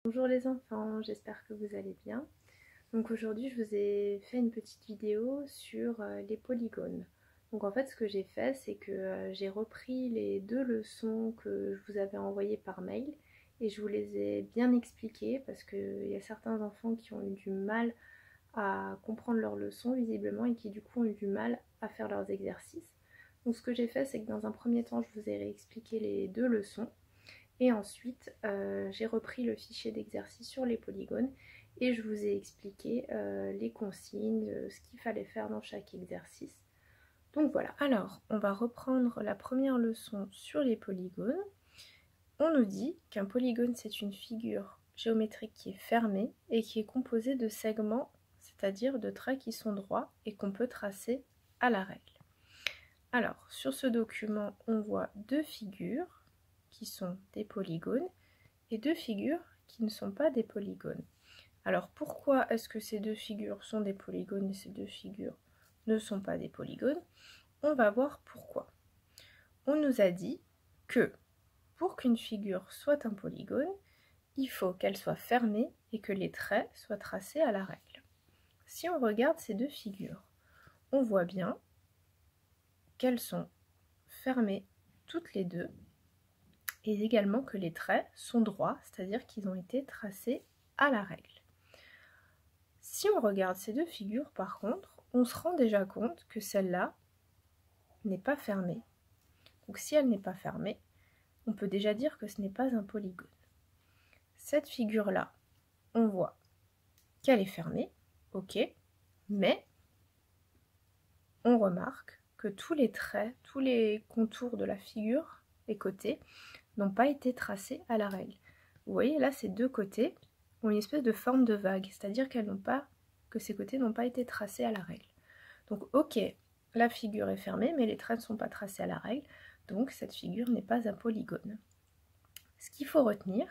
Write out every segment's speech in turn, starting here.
Bonjour les enfants, j'espère que vous allez bien. Donc aujourd'hui je vous ai fait une petite vidéo sur les polygones. Donc en fait ce que j'ai fait c'est que j'ai repris les deux leçons que je vous avais envoyées par mail et je vous les ai bien expliquées parce qu'il y a certains enfants qui ont eu du mal à comprendre leurs leçons visiblement et qui du coup ont eu du mal à faire leurs exercices. Donc ce que j'ai fait c'est que dans un premier temps je vous ai réexpliqué les deux leçons. Et ensuite, j'ai repris le fichier d'exercice sur les polygones et je vous ai expliqué les consignes, ce qu'il fallait faire dans chaque exercice. Donc voilà, alors on va reprendre la première leçon sur les polygones. On nous dit qu'un polygone c'est une figure géométrique qui est fermée et qui est composée de segments, c'est-à-dire de traits qui sont droits et qu'on peut tracer à la règle. Alors sur ce document, on voit deux figures qui sont des polygones et deux figures qui ne sont pas des polygones. Alors pourquoi est-ce que ces deux figures sont des polygones et ces deux figures ne sont pas des polygones? On va voir pourquoi. On nous a dit que pour qu'une figure soit un polygone, il faut qu'elle soit fermée et que les traits soient tracés à la règle. Si on regarde ces deux figures, on voit bien qu'elles sont fermées toutes les deux et également que les traits sont droits, c'est-à-dire qu'ils ont été tracés à la règle. Si on regarde ces deux figures, par contre, on se rend déjà compte que celle-là n'est pas fermée. Donc si elle n'est pas fermée, on peut déjà dire que ce n'est pas un polygone. Cette figure-là, on voit qu'elle est fermée, ok, mais on remarque que tous les traits, tous les contours de la figure, les côtés, n'ont pas été tracés à la règle. Vous voyez là, ces deux côtés ont une espèce de forme de vague, c'est-à-dire que ces côtés n'ont pas été tracés à la règle. Donc ok, la figure est fermée, mais les traits ne sont pas tracés à la règle, donc cette figure n'est pas un polygone. Ce qu'il faut retenir,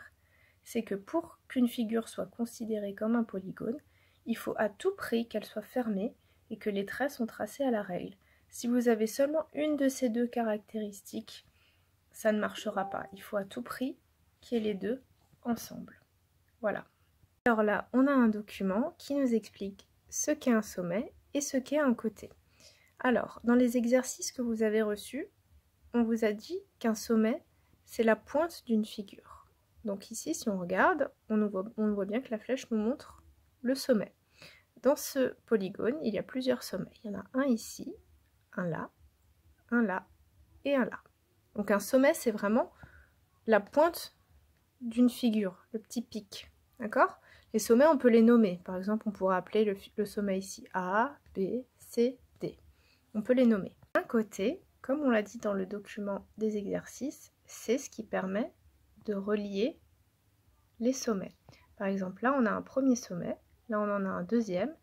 c'est que pour qu'une figure soit considérée comme un polygone, il faut à tout prix qu'elle soit fermée et que les traits sont tracés à la règle. Si vous avez seulement une de ces deux caractéristiques, ça ne marchera pas. Il faut à tout prix qu'il y ait les deux ensemble. Voilà. Alors là, on a un document qui nous explique ce qu'est un sommet et ce qu'est un côté. Alors, dans les exercices que vous avez reçus, on vous a dit qu'un sommet, c'est la pointe d'une figure. Donc ici, si on regarde, on voit bien que la flèche nous montre le sommet. Dans ce polygone, il y a plusieurs sommets. Il y en a un ici, un là et un là. Donc un sommet, c'est vraiment la pointe d'une figure, le petit pic. D'accord? Les sommets, on peut les nommer. Par exemple, on pourrait appeler le sommet ici A, B, C, D. On peut les nommer. Un côté, comme on l'a dit dans le document des exercices, c'est ce qui permet de relier les sommets. Par exemple, là, on a un premier sommet, là, on en a un deuxième,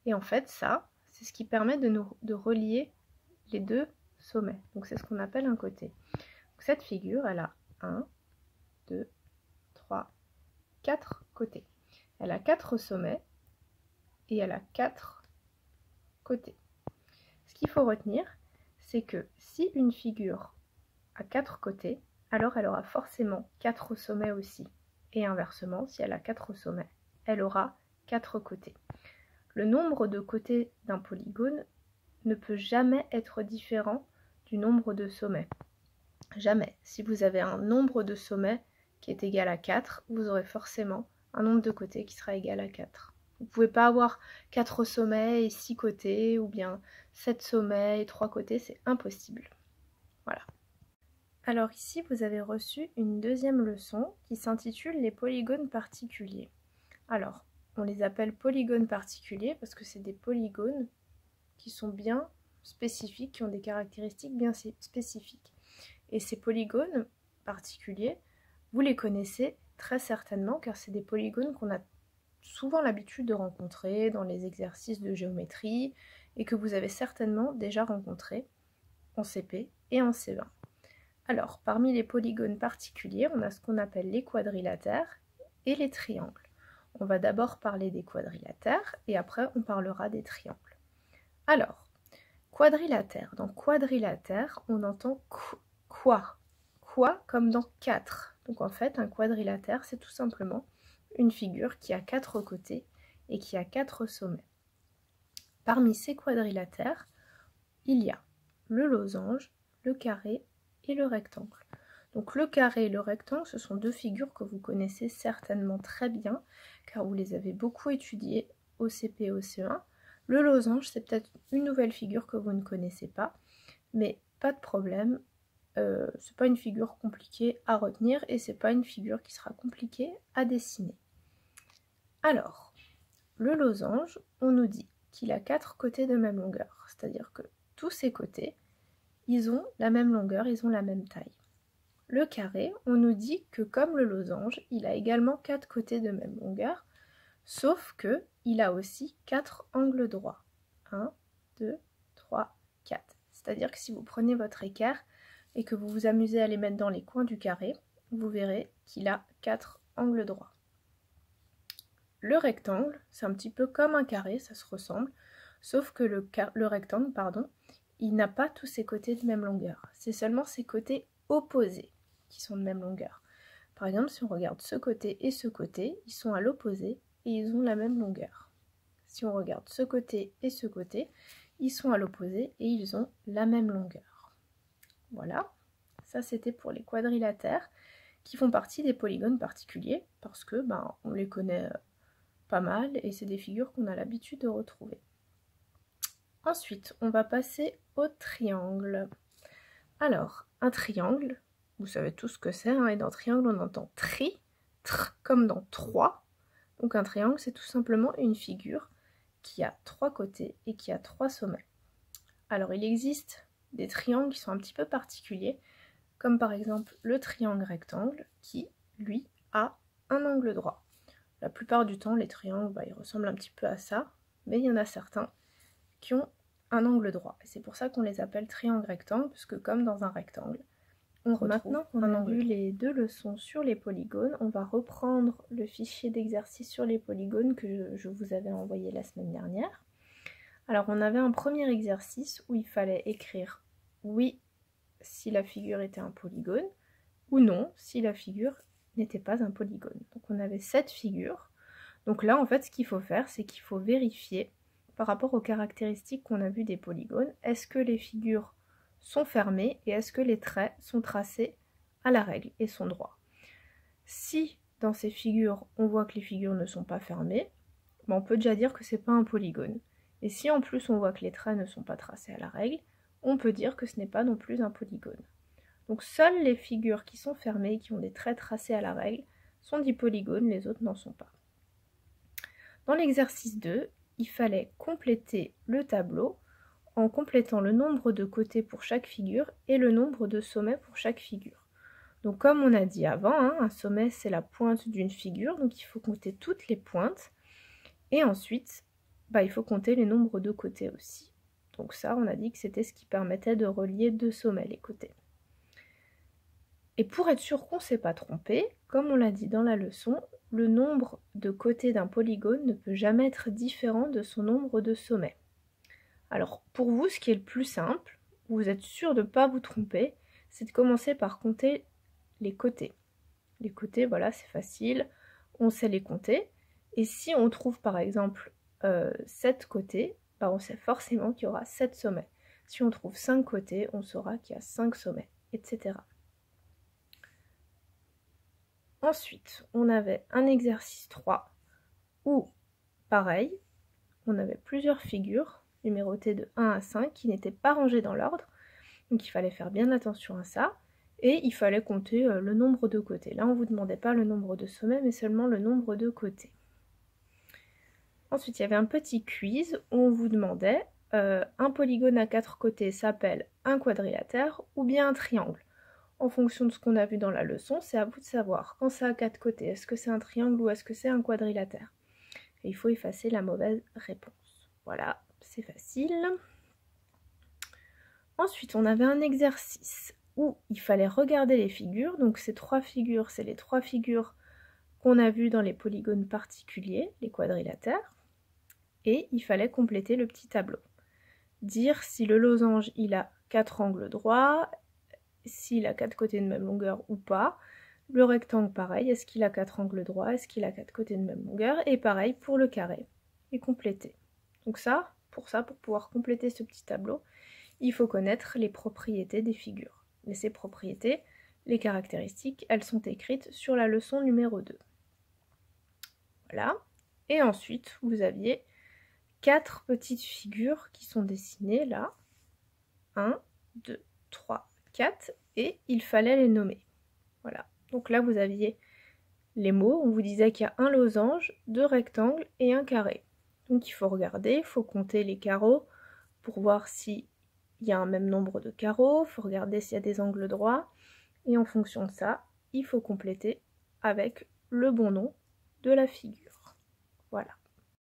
et en fait, ça, c'est ce qui permet de relier les deux sommets. Donc, c'est ce qu'on appelle un côté. Donc, cette figure, elle a 1, 2, 3, 4 côtés. Elle a 4 sommets et elle a 4 côtés. Ce qu'il faut retenir, c'est que si une figure a 4 côtés, alors elle aura forcément 4 sommets aussi. Et inversement, si elle a 4 sommets, elle aura 4 côtés. Le nombre de côtés d'un polygone ne peut jamais être différent du nombre de sommets. Jamais. Si vous avez un nombre de sommets qui est égal à 4, vous aurez forcément un nombre de côtés qui sera égal à 4. Vous ne pouvez pas avoir 4 sommets et 6 côtés, ou bien 7 sommets et 3 côtés, c'est impossible. Voilà. Alors ici, vous avez reçu une deuxième leçon qui s'intitule les polygones particuliers. Alors, on les appelle polygones particuliers parce que c'est des polygones qui sont bien spécifiques, qui ont des caractéristiques bien spécifiques. Et ces polygones particuliers, vous les connaissez très certainement car c'est des polygones qu'on a souvent l'habitude de rencontrer dans les exercices de géométrie et que vous avez certainement déjà rencontrés en CP et en CE1. Alors, parmi les polygones particuliers, on a ce qu'on appelle les quadrilatères et les triangles. On va d'abord parler des quadrilatères et après on parlera des triangles. Alors, quadrilatère. Dans quadrilatère, on entend quoi? Quoi comme dans 4. Donc en fait, un quadrilatère, c'est tout simplement une figure qui a 4 côtés et qui a 4 sommets. Parmi ces quadrilatères, il y a le losange, le carré et le rectangle. Donc le carré et le rectangle, ce sont deux figures que vous connaissez certainement très bien, car vous les avez beaucoup étudiées au CP et au CE1. Le losange, c'est peut-être une nouvelle figure que vous ne connaissez pas, mais pas de problème, c'est pas une figure compliquée à retenir et c'est pas une figure qui sera compliquée à dessiner. Alors, le losange, on nous dit qu'il a 4 côtés de même longueur, c'est-à-dire que tous ces côtés, ils ont la même longueur, ils ont la même taille. Le carré, on nous dit que comme le losange, il a également 4 côtés de même longueur, sauf que il a aussi 4 angles droits. 1, 2, 3, 4. C'est-à-dire que si vous prenez votre équerre et que vous vous amusez à les mettre dans les coins du carré, vous verrez qu'il a 4 angles droits. Le rectangle, c'est un petit peu comme un carré, ça se ressemble, sauf que le rectangle, il n'a pas tous ses côtés de même longueur. C'est seulement ses côtés opposés qui sont de même longueur. Par exemple, si on regarde ce côté et ce côté, ils sont à l'opposé et ils ont la même longueur. Si on regarde ce côté et ce côté, ils sont à l'opposé et ils ont la même longueur. Voilà, ça c'était pour les quadrilatères qui font partie des polygones particuliers parce que on les connaît pas mal et c'est des figures qu'on a l'habitude de retrouver. Ensuite, on va passer au triangle. Alors, un triangle, vous savez tous ce que c'est, hein, et dans triangle on entend tri, comme dans 3. Donc un triangle, c'est tout simplement une figure qui a 3 côtés et qui a 3 sommets. Alors il existe des triangles qui sont un petit peu particuliers, comme par exemple le triangle rectangle, qui, lui, a un angle droit. La plupart du temps, les triangles, ils ressemblent un petit peu à ça, mais il y en a certains qui ont un angle droit. Et c'est pour ça qu'on les appelle triangles rectangles, parce que comme dans un rectangle, maintenant qu'on a vu les 2 leçons sur les polygones, on va reprendre le fichier d'exercice sur les polygones que je vous avais envoyé la semaine dernière. Alors on avait un premier exercice où il fallait écrire oui si la figure était un polygone, ou non si la figure n'était pas un polygone. Donc on avait 7 figures. Donc là en fait ce qu'il faut faire, c'est qu'il faut vérifier par rapport aux caractéristiques qu'on a vues des polygones, est-ce que les figures sont fermées et est-ce que les traits sont tracés à la règle et sont droits. Si dans ces figures on voit que les figures ne sont pas fermées, on peut déjà dire que c'est pas un polygone. Et si en plus on voit que les traits ne sont pas tracés à la règle, on peut dire que ce n'est pas non plus un polygone. Donc seules les figures qui sont fermées et qui ont des traits tracés à la règle sont des polygones, les autres n'en sont pas. Dans l'exercice 2, il fallait compléter le tableau en complétant le nombre de côtés pour chaque figure et le nombre de sommets pour chaque figure. Donc comme on a dit avant, un sommet c'est la pointe d'une figure, donc il faut compter toutes les pointes. Et ensuite, il faut compter les nombres de côtés aussi. Donc ça, on a dit que c'était ce qui permettait de relier 2 sommets, les côtés. Et pour être sûr qu'on ne s'est pas trompé, comme on l'a dit dans la leçon, le nombre de côtés d'un polygone ne peut jamais être différent de son nombre de sommets. Alors pour vous, ce qui est le plus simple, où vous êtes sûr de ne pas vous tromper, c'est de commencer par compter les côtés. Les côtés, voilà, c'est facile, on sait les compter. Et si on trouve par exemple 7 côtés, on sait forcément qu'il y aura 7 sommets. Si on trouve 5 côtés, on saura qu'il y a 5 sommets, etc. Ensuite, on avait un exercice 3 où, pareil, on avait plusieurs figures numérotées de 1 à 5 qui n'étaient pas rangées dans l'ordre. Donc il fallait faire bien attention à ça. Et il fallait compter le nombre de côtés. Là, on ne vous demandait pas le nombre de sommets, mais seulement le nombre de côtés. Ensuite, il y avait un petit quiz où on vous demandait un polygone à 4 côtés s'appelle un quadrilatère ou bien un triangle. En fonction de ce qu'on a vu dans la leçon, c'est à vous de savoir. Quand ça a 4 côtés, est-ce que c'est un triangle ou est-ce que c'est un quadrilatère? Et il faut effacer la mauvaise réponse. Voilà, c'est facile. Ensuite, on avait un exercice où il fallait regarder les figures. Donc ces 3 figures, c'est les 3 figures qu'on a vues dans les polygones particuliers, les quadrilatères. Et il fallait compléter le petit tableau. Dire si le losange, il a 4 angles droits, s'il a 4 côtés de même longueur ou pas. Le rectangle, pareil, est-ce qu'il a 4 angles droits, est-ce qu'il a 4 côtés de même longueur, et pareil pour le carré, et compléter. Donc pour pouvoir compléter ce petit tableau, il faut connaître les propriétés des figures. Et ces propriétés, les caractéristiques, elles sont écrites sur la leçon numéro 2. Voilà. Et ensuite, vous aviez 4 petites figures qui sont dessinées là. 1, 2, 3, 4. Et il fallait les nommer. Voilà. Donc là, vous aviez les mots. On vous disait qu'il y a un losange, 2 rectangles et un carré. Donc il faut regarder, il faut compter les carreaux pour voir s'il y a un même nombre de carreaux. Il faut regarder s'il y a des angles droits. Et en fonction de ça, il faut compléter avec le bon nom de la figure. Voilà.